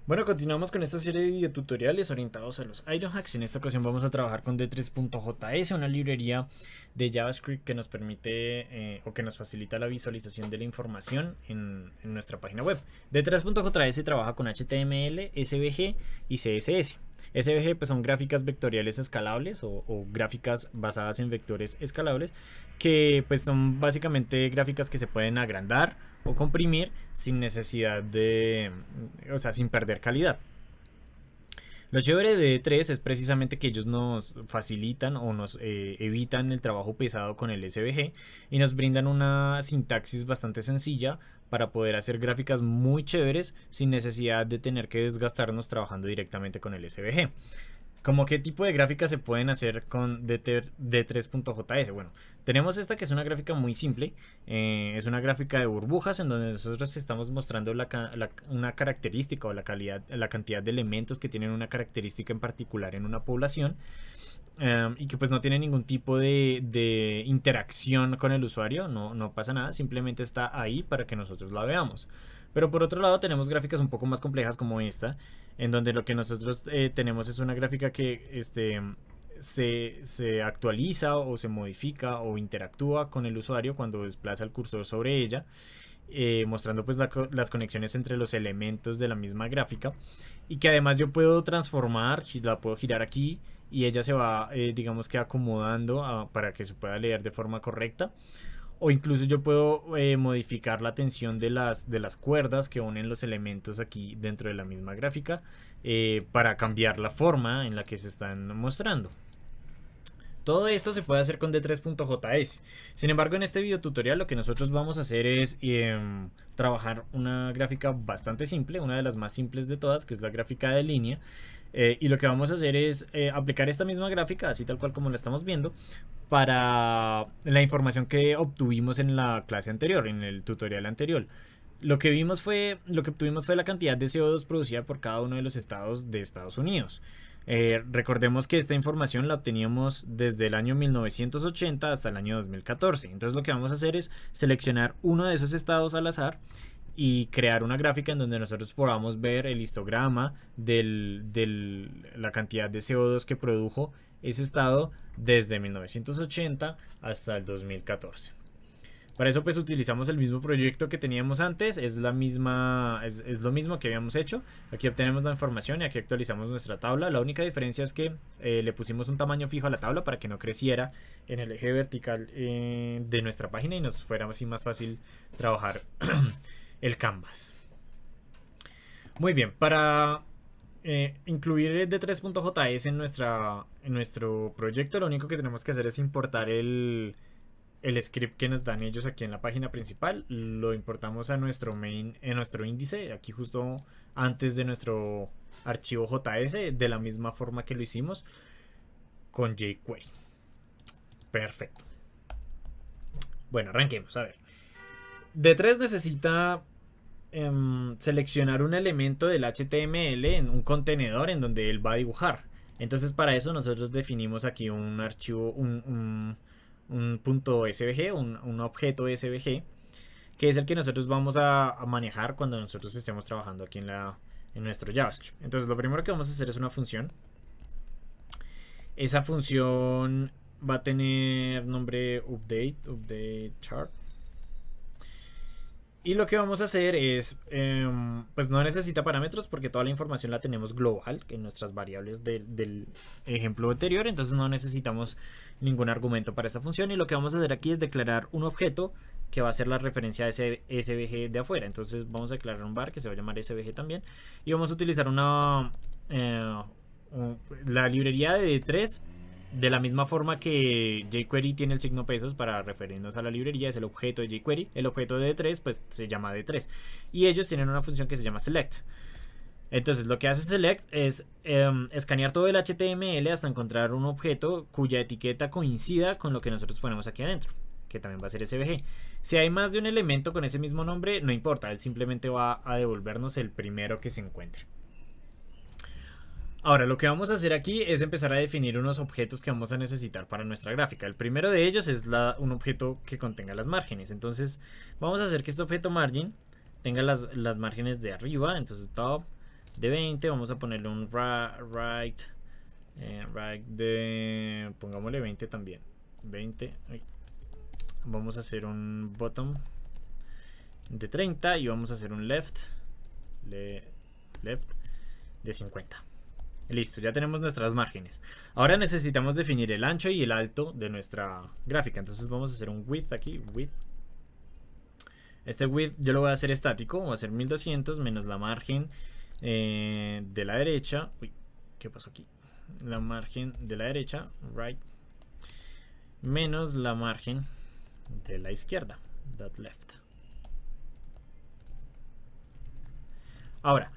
Bueno, continuamos con esta serie de videotutoriales orientados a los ironhacks. En esta ocasión vamos a trabajar con D3.js, una librería de JavaScript que nos permite o que nos facilita la visualización de la información en nuestra página web. D3.js trabaja con HTML, SVG y CSS. SVG pues son gráficas vectoriales escalables o gráficas basadas en vectores escalables, que pues son básicamente gráficas que se pueden agrandar o comprimir sin necesidad de, o sea, sin perder calidad. Lo chévere de D3 es precisamente que ellos nos facilitan o nos evitan el trabajo pesado con el SVG y nos brindan una sintaxis bastante sencilla para poder hacer gráficas muy chéveres sin necesidad de tener que desgastarnos trabajando directamente con el SVG. ¿Cómo qué tipo de gráficas se pueden hacer con D3.js? Bueno, tenemos esta que es una gráfica muy simple. Es una gráfica de burbujas en donde nosotros estamos mostrando una característica o la cantidad de elementos que tienen una característica en particular en una población. Y que pues no tiene ningún tipo de interacción con el usuario, no pasa nada, simplemente está ahí para que nosotros la veamos. Pero por otro lado tenemos gráficas un poco más complejas como esta, en donde lo que nosotros tenemos es una gráfica que se actualiza o se modifica o interactúa con el usuario cuando desplaza el cursor sobre ella, mostrando pues las conexiones entre los elementos de la misma gráfica, y que además yo puedo transformar, la puedo girar aquí y ella se va digamos que acomodando para que se pueda leer de forma correcta. O incluso yo puedo modificar la tensión de las cuerdas que unen los elementos aquí dentro de la misma gráfica, para cambiar la forma en la que se están mostrando. Todo esto se puede hacer con D3.js. Sin embargo, en este video tutorial lo que nosotros vamos a hacer es trabajar una gráfica bastante simple, una de las más simples de todas, que es la gráfica de línea. Y lo que vamos a hacer es aplicar esta misma gráfica, así tal cual como la estamos viendo, para la información que obtuvimos en la clase anterior, en el tutorial anterior. Lo que obtuvimos fue la cantidad de CO2 producida por cada uno de los estados de Estados Unidos. Recordemos que esta información la obteníamos desde el año 1980 hasta el año 2014. Entonces lo que vamos a hacer es seleccionar uno de esos estados al azar y crear una gráfica en donde nosotros podamos ver el histograma de la cantidad de CO2 que produjo ese estado desde 1980 hasta el 2014. Para eso pues utilizamos el mismo proyecto que teníamos antes, es lo mismo que habíamos hecho. Aquí obtenemos la información y aquí actualizamos nuestra tabla. La única diferencia es que le pusimos un tamaño fijo a la tabla para que no creciera en el eje vertical de nuestra página y nos fuera así más fácil trabajar el canvas. Muy bien, para incluir el D3.js en nuestro proyecto, lo único que tenemos que hacer es importar el script que nos dan ellos aquí en la página principal. Lo importamos a nuestro main, en nuestro índice, aquí justo antes de nuestro archivo JS, de la misma forma que lo hicimos con jQuery. Perfecto. Bueno, arranquemos, a ver. D3 necesita seleccionar un elemento del HTML en un contenedor en donde él va a dibujar. Entonces para eso nosotros definimos aquí un archivo, un punto SVG, un objeto SVG, que es el que nosotros vamos a manejar cuando nosotros estemos trabajando aquí en nuestro JavaScript. Entonces lo primero que vamos a hacer es una función. Esa función va a tener nombre update chart. Y lo que vamos a hacer es, pues no necesita parámetros porque toda la información la tenemos global en nuestras variables del ejemplo anterior. Entonces no necesitamos ningún argumento para esta función. Y lo que vamos a hacer aquí es declarar un objeto que va a ser la referencia a ese SVG de afuera. Entonces vamos a declarar un var que se va a llamar SVG también. Y vamos a utilizar la librería de D3. De la misma forma que jQuery tiene el signo pesos para referirnos a la librería, es el objeto de jQuery. El objeto de D3 pues se llama D3. Y ellos tienen una función que se llama select. Entonces lo que hace select es escanear todo el HTML hasta encontrar un objeto cuya etiqueta coincida con lo que nosotros ponemos aquí adentro, que también va a ser SVG. Si hay más de un elemento con ese mismo nombre, no importa, él simplemente va a devolvernos el primero que se encuentre. Ahora lo que vamos a hacer aquí es empezar a definir unos objetos que vamos a necesitar para nuestra gráfica. El primero de ellos es un objeto que contenga las márgenes. Entonces vamos a hacer que este objeto margin tenga las márgenes de arriba. Entonces top, de 20, vamos a ponerle un right de, pongámosle 20 también, 20, vamos a hacer un bottom de 30 y vamos a hacer un left de 50. Listo, ya tenemos nuestras márgenes. Ahora necesitamos definir el ancho y el alto de nuestra gráfica. Entonces vamos a hacer un width aquí, width. Este width yo lo voy a hacer estático, voy a hacer 1200 menos la margen de la derecha. Uy, ¿qué pasó aquí? La margen de la derecha, right, menos la margen de la izquierda, that left. Ahora,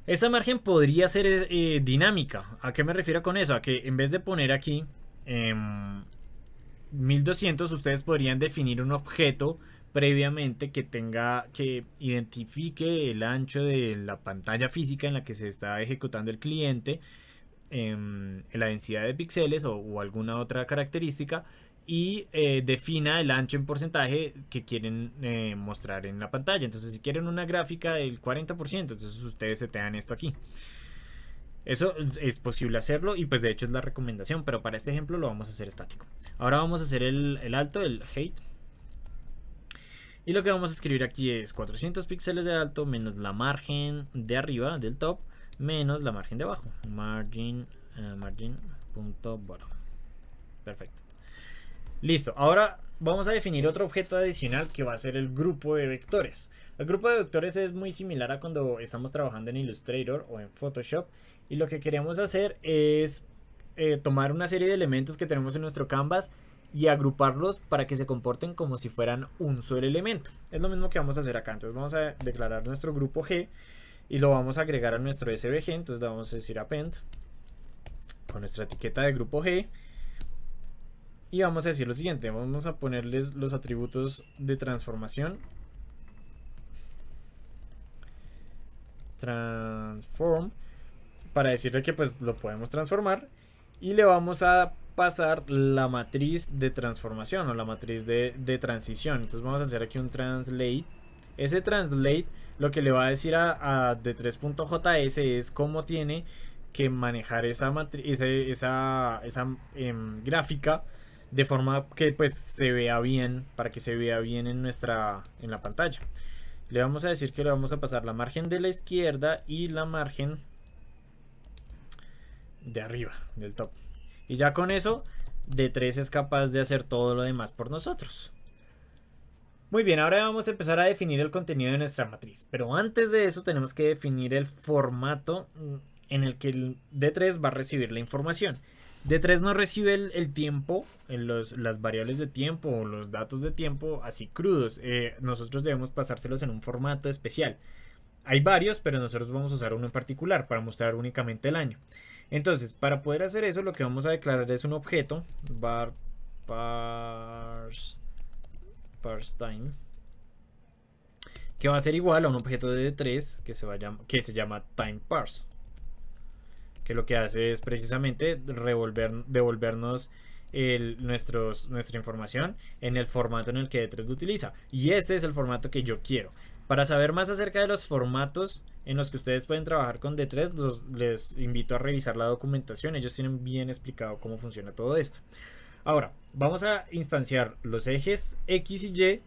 esta margen podría ser dinámica. ¿A qué me refiero con eso? A que en vez de poner aquí 1200, ustedes podrían definir un objeto previamente que identifique el ancho de la pantalla física en la que se está ejecutando el cliente, en la densidad de píxeles o alguna otra característica, y defina el ancho en porcentaje que quieren mostrar en la pantalla. Entonces, si quieren una gráfica del 40%, entonces ustedes setean esto aquí. Eso es posible hacerlo y pues de hecho es la recomendación, pero para este ejemplo lo vamos a hacer estático. Ahora vamos a hacer el alto, el height. Y lo que vamos a escribir aquí es 400 píxeles de alto menos la margen de arriba del top menos la margen de abajo. Margin.bottom. Perfecto. Listo. Ahora vamos a definir otro objeto adicional que va a ser el grupo de vectores. El grupo de vectores es muy similar a cuando estamos trabajando en Illustrator o en Photoshop. Y lo que queremos hacer es tomar una serie de elementos que tenemos en nuestro canvas y agruparlos para que se comporten como si fueran un solo elemento. Es lo mismo que vamos a hacer acá. Entonces vamos a declarar nuestro grupo G y lo vamos a agregar a nuestro SVG. Entonces le vamos a decir append con nuestra etiqueta de grupo G y vamos a decir lo siguiente. Vamos a ponerles los atributos de transformación, transform, para decirle que pues lo podemos transformar, y le vamos a pasar la matriz de transformación o la matriz de transición. Entonces vamos a hacer aquí un translate. Ese translate lo que le va a decir a D3.js es cómo tiene que manejar esa matriz, esa gráfica, de forma que pues se vea bien, para que se vea bien en la pantalla. Le vamos a decir que le vamos a pasar la margen de la izquierda y la margen de arriba, del top. Y ya con eso, D3 es capaz de hacer todo lo demás por nosotros. Muy bien, ahora vamos a empezar a definir el contenido de nuestra matriz. Pero antes de eso tenemos que definir el formato en el que el D3 va a recibir la información. D3 no recibe el tiempo, las variables de tiempo o los datos de tiempo así crudos. Nosotros debemos pasárselos en un formato especial. Hay varios, pero nosotros vamos a usar uno en particular para mostrar únicamente el año. Entonces, para poder hacer eso, lo que vamos a declarar es un objeto var parseTime, que va a ser igual a un objeto de D3 que se llama timeParse, que lo que hace es precisamente devolvernos nuestra información en el formato en el que D3 lo utiliza. Y este es el formato que yo quiero. Para saber más acerca de los formatos en los que ustedes pueden trabajar con D3, les invito a revisar la documentación. Ellos tienen bien explicado cómo funciona todo esto. Ahora, vamos a instanciar los ejes X y Y,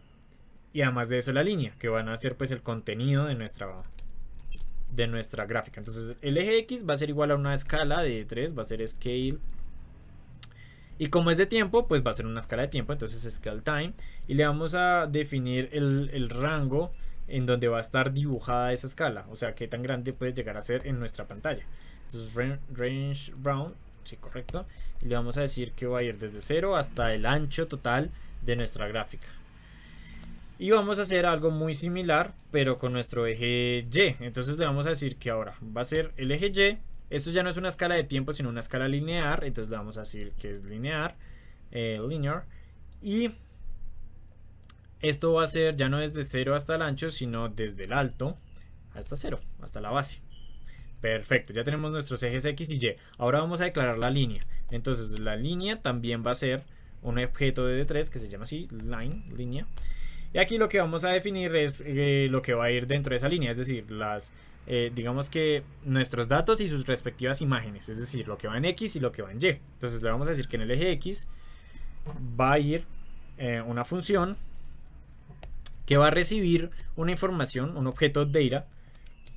y además de eso la línea, que van a ser pues el contenido de nuestra gráfica. Entonces el eje X va a ser igual a una escala de D3, va a ser scale. Y como es de tiempo, pues va a ser una escala de tiempo, entonces scale time. Y le vamos a definir el rango en donde va a estar dibujada esa escala, o sea, qué tan grande puede llegar a ser en nuestra pantalla. Entonces range round, sí, correcto, y le vamos a decir que va a ir desde 0 hasta el ancho total de nuestra gráfica. Y vamos a hacer algo muy similar, pero con nuestro eje Y. Entonces le vamos a decir que ahora va a ser el eje Y. Esto ya no es una escala de tiempo, sino una escala lineal. Entonces le vamos a decir que es linear. Y esto va a ser ya no desde 0 hasta el ancho, sino desde el alto hasta 0, hasta la base. Perfecto, ya tenemos nuestros ejes X y Y. Ahora vamos a declarar la línea. Entonces la línea también va a ser un objeto de D3 que se llama así, line, línea. Y aquí lo que vamos a definir es lo que va a ir dentro de esa línea, es decir, las digamos que nuestros datos y sus respectivas imágenes, es decir, lo que va en X y lo que va en Y. Entonces le vamos a decir que en el eje X va a ir una función que va a recibir una información, un objeto data,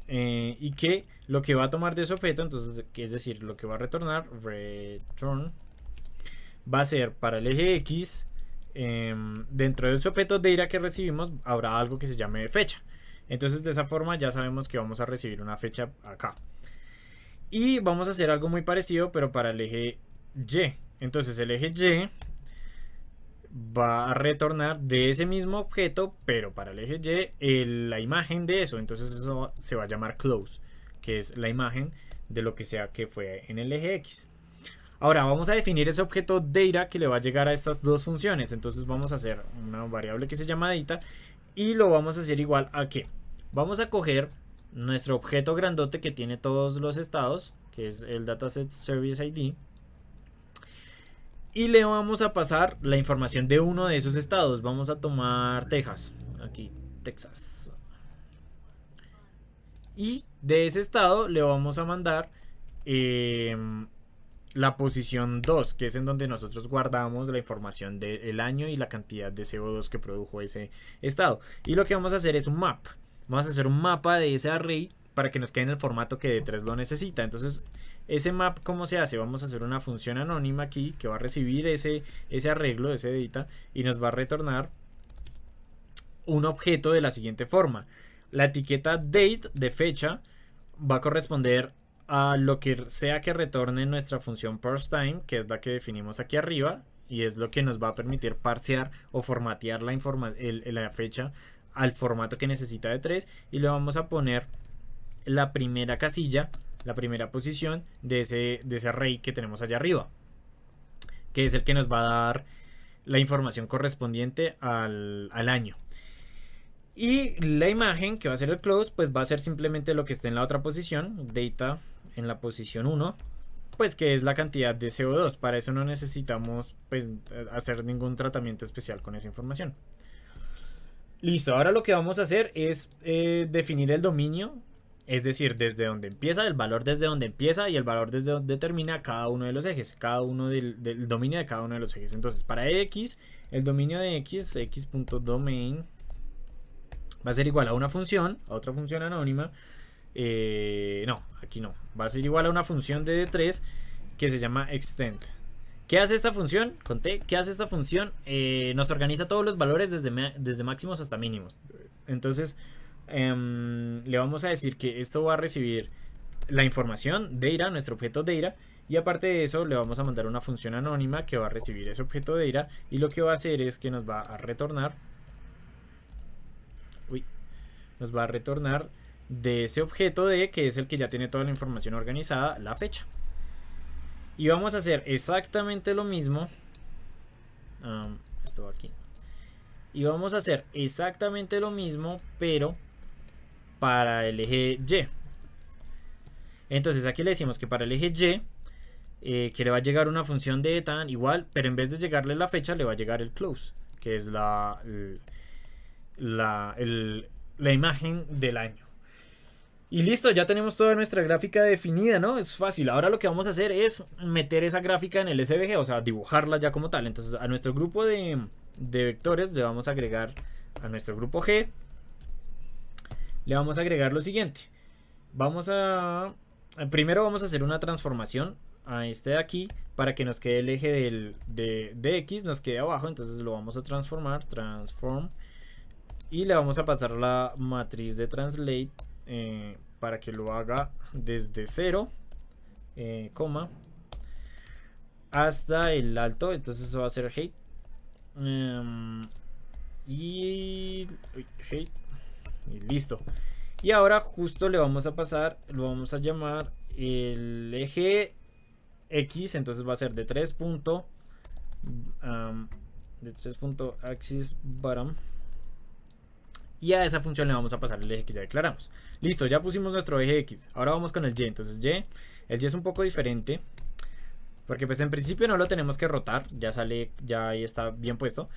y que lo que va a tomar de ese objeto, entonces, es decir, lo que va a retornar, return, va a ser para el eje X, dentro de ese objeto data que recibimos, habrá algo que se llame fecha. Entonces de esa forma ya sabemos que vamos a recibir una fecha acá. Y vamos a hacer algo muy parecido, pero para el eje Y. Entonces el eje Y va a retornar de ese mismo objeto, pero para el eje Y la imagen de eso. Entonces eso se va a llamar close, que es la imagen de lo que sea que fue en el eje X. Ahora vamos a definir ese objeto data que le va a llegar a estas dos funciones. Entonces vamos a hacer una variable que se llama data y lo vamos a hacer igual a que vamos a coger nuestro objeto grandote que tiene todos los estados, que es el dataset service ID, y le vamos a pasar la información de uno de esos estados. Vamos a tomar Texas, aquí Texas, y de ese estado le vamos a mandar la posición 2, que es en donde nosotros guardamos la información del año y la cantidad de CO2 que produjo ese estado. Y lo que vamos a hacer es un map. Vamos a hacer un mapa de ese array para que nos quede en el formato que D3 lo necesita. Entonces, ese map, ¿cómo se hace? Vamos a hacer una función anónima aquí que va a recibir ese arreglo, ese data, y nos va a retornar un objeto de la siguiente forma. La etiqueta date de fecha va a corresponder a lo que sea que retorne nuestra función parseTime, que es la que definimos aquí arriba, y es lo que nos va a permitir parsear o formatear la fecha al formato que necesita de 3, y le vamos a poner la primera casilla, la primera posición de ese array que tenemos allá arriba, que es el que nos va a dar la información correspondiente al año. Y la imagen que va a ser el close, pues va a ser simplemente lo que esté en la otra posición, data en la posición 1, pues que es la cantidad de CO2. Para eso no necesitamos pues hacer ningún tratamiento especial con esa información. Listo, ahora lo que vamos a hacer es definir el dominio, es decir, desde donde empieza, el valor desde donde empieza y el valor desde donde termina cada uno de los ejes, cada uno del dominio de cada uno de los ejes. Entonces para X, el dominio de x.domain va a ser igual a una función, a otra función anónima. No, aquí no. Va a ser igual a una función de D3 que se llama extend. ¿Qué hace esta función? Conté. ¿Qué hace esta función? Nos organiza todos los valores desde máximos hasta mínimos. Entonces, le vamos a decir que esto va a recibir la información data, nuestro objeto data. Y aparte de eso, le vamos a mandar una función anónima que va a recibir ese objeto data. Y lo que va a hacer es que nos va a retornar. Nos va a retornar de ese objeto de que es el que ya tiene toda la información organizada, la fecha. Y vamos a hacer exactamente lo mismo. Esto va aquí. Y vamos a hacer exactamente lo mismo, pero para el eje Y. Entonces aquí le decimos que para el eje Y, que le va a llegar una función de tan igual, pero en vez de llegarle la fecha, le va a llegar el close, que es la imagen del año. Y listo, ya tenemos toda nuestra gráfica definida, ¿no? Es fácil. Ahora lo que vamos a hacer es meter esa gráfica en el SVG, o sea, dibujarla ya como tal. Entonces a nuestro grupo de vectores le vamos a agregar, a nuestro grupo G, le vamos a agregar lo siguiente. Primero vamos a hacer una transformación a este de aquí para que nos quede el eje de X, nos quede abajo. Entonces lo vamos a transformar, transform, y le vamos a pasar la matriz de translate para que lo haga desde 0, coma, hasta el alto. Entonces eso va a ser height, y listo. Y ahora justo le vamos a pasar, lo vamos a llamar el eje X. Entonces va a ser de 3 axis bottom. Y a esa función le vamos a pasar el eje que ya declaramos. Listo, ya pusimos nuestro eje X. Ahora vamos con el Y. Entonces el Y es un poco diferente, porque pues en principio no lo tenemos que rotar. Ya sale, ya ahí está bien puesto.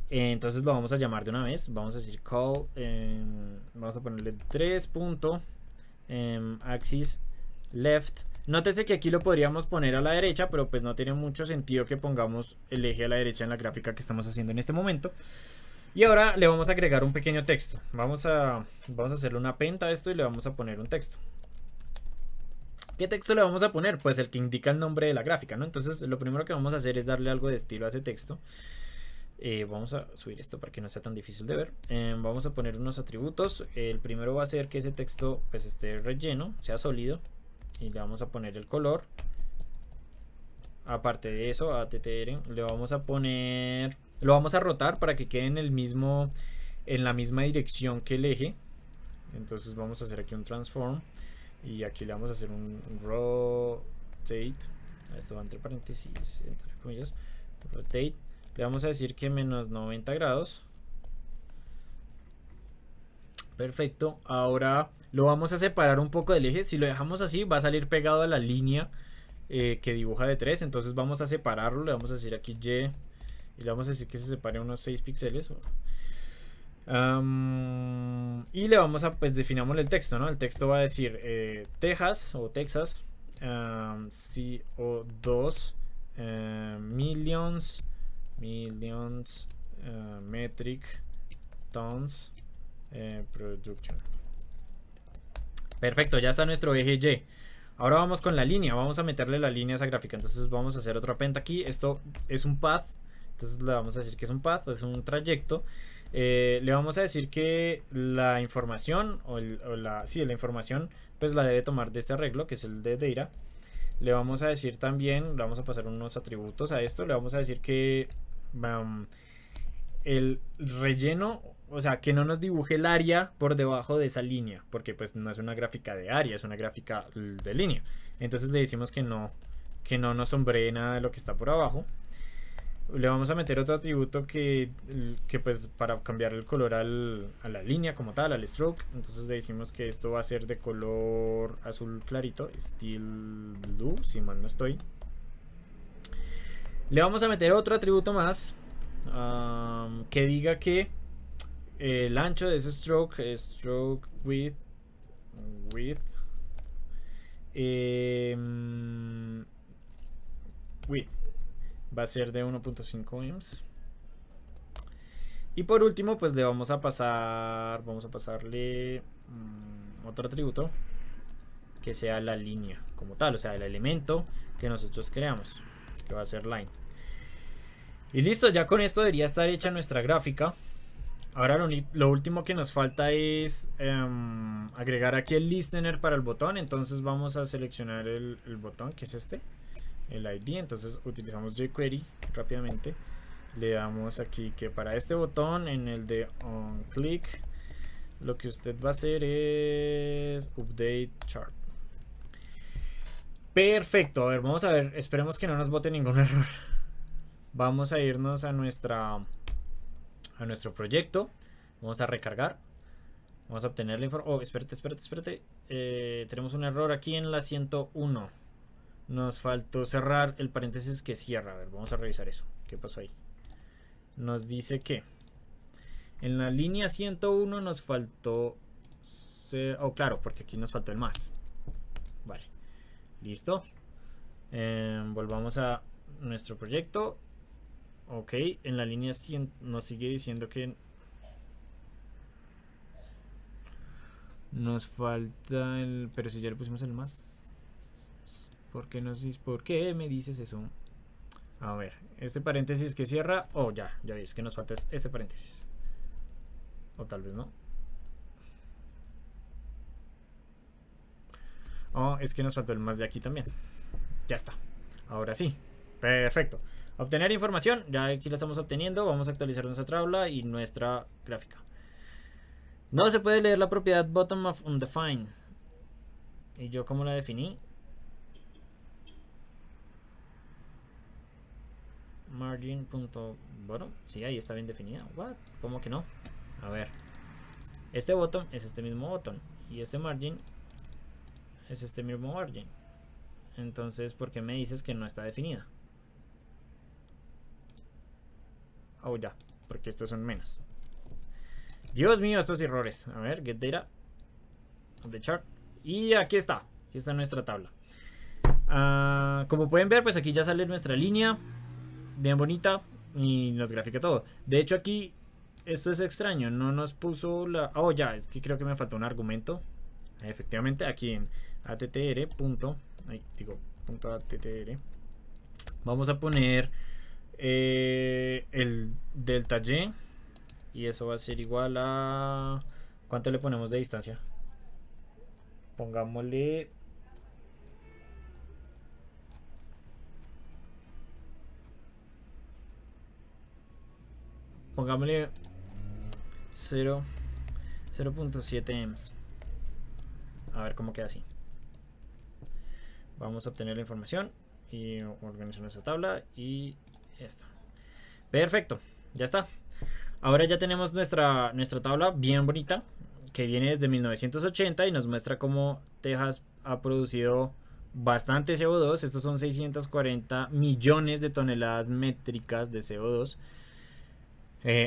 Entonces lo vamos a llamar de una vez. Vamos a decir call, vamos a ponerle 3. axis left. Nótese que aquí lo podríamos poner a la derecha, pero pues no tiene mucho sentido que pongamos el eje a la derecha en la gráfica que estamos haciendo en este momento. Y ahora le vamos a agregar un pequeño texto. Vamos a hacerle una append a esto y le vamos a poner un texto. ¿Qué texto le vamos a poner? Pues el que indica el nombre de la gráfica, ¿no? Entonces lo primero que vamos a hacer es darle algo de estilo a ese texto. Vamos a subir esto para que no sea tan difícil de ver. Vamos a poner unos atributos. El primero va a ser que ese texto pues esté relleno, sea sólido. Y le vamos a poner el color. Aparte de eso, a ttr le vamos a poner... Lo vamos a rotar para que quede en la misma dirección que el eje. Entonces vamos a hacer aquí un transform. Y aquí le vamos a hacer un rotate. Esto va entre paréntesis, entre comillas. Rotate. Le vamos a decir que menos 90 grados. Perfecto. Ahora lo vamos a separar un poco del eje. Si lo dejamos así, va a salir pegado a la línea que dibuja de 3. Entonces vamos a separarlo. Le vamos a decir aquí Y. Y le vamos a decir que se separe unos 6 píxeles. Y le vamos a, pues definamos el texto, ¿no? El texto va a decir Texas o Texas CO2 millions metric tons production. Perfecto, ya está nuestro eje Y. Ahora vamos con la línea, vamos a meterle la línea a esa gráfica. Entonces vamos a hacer otro append aquí. Esto es un path, entonces le vamos a decir que es un path, es un trayecto. Le vamos a decir que la información la información pues la debe tomar de este arreglo, que es el de data. Le vamos a decir también, le vamos a pasar unos atributos a esto. Le vamos a decir que el relleno, o sea, que no nos dibuje el área por debajo de esa línea, porque pues no es una gráfica de área, es una gráfica de línea. Entonces le decimos que no nos sombree nada de lo que está por abajo. Le vamos a meter otro atributo que pues para cambiar el color a la línea como tal, al stroke. Entonces le decimos que esto va a ser de color azul clarito, steel blue, si mal no estoy. Le vamos a meter otro atributo más que diga que el ancho de ese stroke es stroke width va a ser de 1.5 ems. Y por último pues le vamos a pasarle otro atributo que sea la línea como tal, o sea el elemento que nosotros creamos, que va a ser line. Y listo, ya con esto debería estar hecha nuestra gráfica. Ahora lo último que nos falta es agregar aquí el listener para el botón. Entonces vamos a seleccionar el botón, que es este, el ID. Entonces utilizamos jQuery rápidamente. Le damos aquí que para este botón, en el de onClick, lo que usted va a hacer es update chart. Perfecto, a ver, vamos a ver, esperemos que no nos bote ningún error. Vamos a irnos a nuestro proyecto. Vamos a recargar. Vamos a obtener la información. Oh, espérate. Tenemos un error aquí en la 101. Nos faltó cerrar el paréntesis que cierra. A ver, vamos a revisar eso. ¿Qué pasó ahí? Nos dice que en la línea 101 nos faltó... Oh, claro, porque aquí nos faltó el más. Vale. Listo. Volvamos a nuestro proyecto. Ok, en la línea 100 nos sigue diciendo que nos falta el... Pero si ya le pusimos el más. ¿Por qué me dices eso? A ver, este paréntesis que cierra. Oh, ya veis que nos falta este paréntesis. O tal vez no. Oh, es que nos faltó el más de aquí también. Ya está. Ahora sí. Perfecto. Obtener información, ya aquí la estamos obteniendo. Vamos a actualizar nuestra tabla y nuestra gráfica. No se puede leer la propiedad bottom of undefined. ¿Y yo cómo la definí? Margin.bottom. Sí, ahí está bien definida. What? ¿Cómo que no? A ver. Este bottom es este mismo bottom. Y este margin es este mismo margin. Entonces, ¿por qué me dices que no está definida? Oh, ya, porque estos son menos. Dios mío, estos errores. A ver, get data of the chart. Y aquí está nuestra tabla. Como pueden ver, pues aquí ya sale nuestra línea, bien bonita, y nos grafica todo. De hecho aquí, esto es extraño, no nos puso la... Oh, ya, es que creo que me faltó un argumento. Efectivamente, aquí en attr. Punto attr. Vamos a poner el delta y, y eso va a ser igual a... ¿Cuánto le ponemos de distancia? Pongámosle... Pongámosle 0.7 ems. A ver cómo queda así. Vamos a obtener la información y organizar nuestra tabla y esto. Perfecto, ya está. Ahora ya tenemos nuestra tabla bien bonita, que viene desde 1980 y nos muestra cómo Texas ha producido bastante CO2. Estos son 640 millones de toneladas métricas de CO2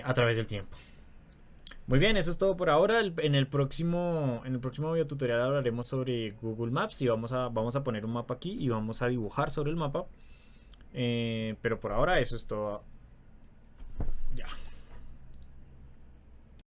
a través del tiempo. Muy bien, eso es todo por ahora. En el próximo video tutorial hablaremos sobre Google Maps y vamos a poner un mapa aquí y vamos a dibujar sobre el mapa. Pero por ahora eso es todo